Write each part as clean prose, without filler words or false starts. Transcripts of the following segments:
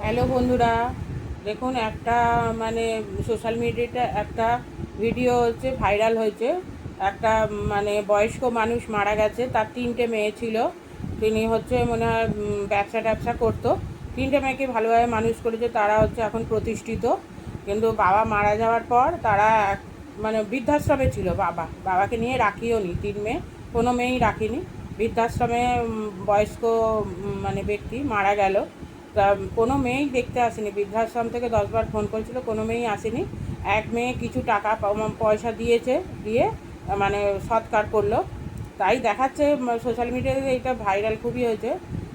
Hello বন্ধুরা, দেখুন একটা মানে সোশ্যাল মিডিয়াতে একটা ভিডিও হচ্ছে ভাইরাল হয়েছে। একটা মানে বয়স্ক মানুষ মারা গেছে, তার তিনটে মেয়ে ছিল। তিনি হচ্ছে মনে হয় ব্যবসা ট্যাবসা করতো। তিনটে মেয়েকে ভালোভাবে মানুষ করেছে, তারা হচ্ছে এখন প্রতিষ্ঠিত। কিন্তু বাবা মারা যাওয়ার পর তারা মানে বৃদ্ধাশ্রমে ছিল। বাবাকে নিয়ে রাখিও নি, তিন মেয়ে কোনো মেয়েই রাখিনি। বৃদ্ধাশ্রমে বয়স্ক মানে ব্যক্তি মারা গেল। তা কোনো মেয়েই দেখতে আসেনি, বৃদ্ধাশ্রম থেকে 10 বার ফোন করেছিল, কোনো মেয়েই আসেনি। এক মেয়ে কিছু টাকা পয়সা দিয়েছে, দিয়ে মানে সৎকার করলো। তাই দেখাচ্ছে সোশ্যাল মিডিয়াতে, এটা ভাইরাল খুবই হয়েছে।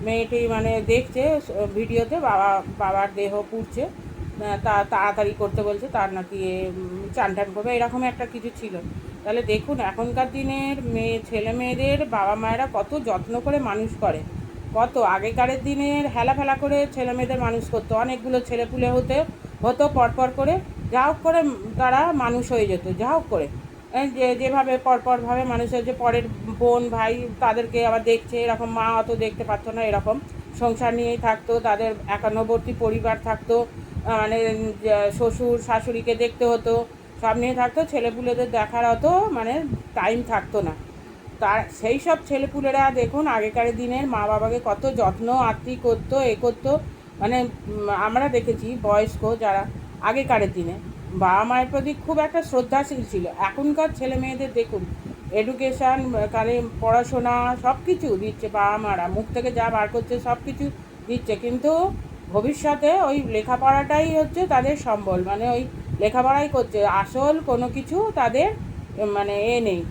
মেয়েটি মানে দেখছে ভিডিওতে বাবার দেহ পুড়ছে, তা তাড়াতাড়ি করতে বলছে, তার নাকি চান টান করবে, এরকম একটা কিছু ছিল। তাহলে দেখুন এখনকার দিনের ছেলে মেয়েদের বাবা মায়েরা কত যত্ন করে মানুষ করে। কত আগেকারের দিনের হেলাফেলা করে ছেলে মেয়েদের মানুষ করতো, অনেকগুলো ছেলেপুলে হতো পরপর করে, যা হোক করে তারা মানুষ হয়ে যেত, যা হোক করে। যেভাবে পরপরভাবে মানুষ হয়েছে, পরের বোন ভাই তাদেরকে আবার দেখছে, এরকম মা অত দেখতে পারতো না, এরকম সংসার নিয়েই থাকতো, তাদের একান্নবর্তী পরিবার থাকতো। মানে শ্বশুর শাশুড়িকে দেখতে হতো, সব নিয়ে থাকতো, ছেলেপুলেদের দেখার অত মানে টাইম থাকতো না। তার সেই সব ছেলেপুলেরা দেখুন আগেকার দিনের মা বাবাকে কত যত্ন আত্তি করতো, করতো। মানে আমরা দেখেছি বয়স্ক যারা আগেকারের দিনে বাবা মায়ের প্রতি খুব একটা শ্রদ্ধাশীল ছিল। এখনকার ছেলে মেয়েদের দেখুন এডুকেশান, কালে পড়াশোনা সব কিছু দিচ্ছে, বাবা মারা মুখ থেকে যা বার করছে সব কিছু দিচ্ছে, কিন্তু ভবিষ্যতে ওই লেখাপড়াটাই হচ্ছে তাদের সম্বল, মানে ওই লেখাপড়াই করছে, আসল কোনো কিছু তাদের মানে নেই,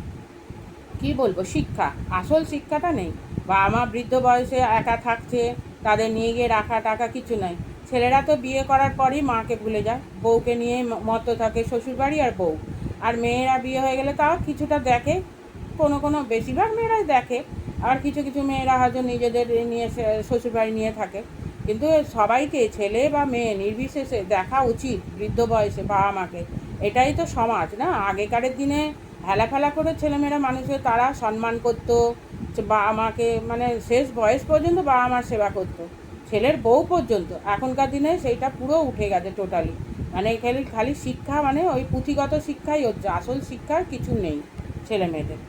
কি বলবো, শিক্ষা, আসল শিক্ষাটা নেই। বা আমার বৃদ্ধ বয়সে একা থাকছে, তাদের নিয়ে গিয়ে রাখা টাকা কিছু নাই। ছেলেরা তো বিয়ে করার পরই মাকে ভুলে যায়, বউকে নিয়ে মত্ত থাকে, শ্বশুরবাড়ি আর বউ। আর মেয়েরা বিয়ে হয়ে গেলে তাও কিছুটা দেখে, কোনো বেশিরভাগ মেয়েরাই দেখে। আর কিছু কিছু মেয়েরা হয়তো নিজেদের নিয়ে শ্বশুরবাড়ি নিয়ে থাকে। কিন্তু সবাইকে, ছেলে বা মেয়ে নির্বিশেষে দেখা উচিত বৃদ্ধ বয়সে বাবা মাকে। এটাই তো সমাজ না? আগেকারের দিনে হেলাফেলা করে ছেলেমেয়েরা মানুষের তারা সম্মান করতো, বাবা মাকে মানে শেষ বয়স পর্যন্ত বাবা মার সেবা করতো, ছেলের বউ পর্যন্ত। এখনকার দিনে সেইটা পুরো উঠে গেছে টোটালি। মানে খালি খালি শিক্ষা, মানে ওই পুঁথিগত শিক্ষাই হচ্ছে, আসল শিক্ষার কিছু নেই ছেলে মেয়েদের।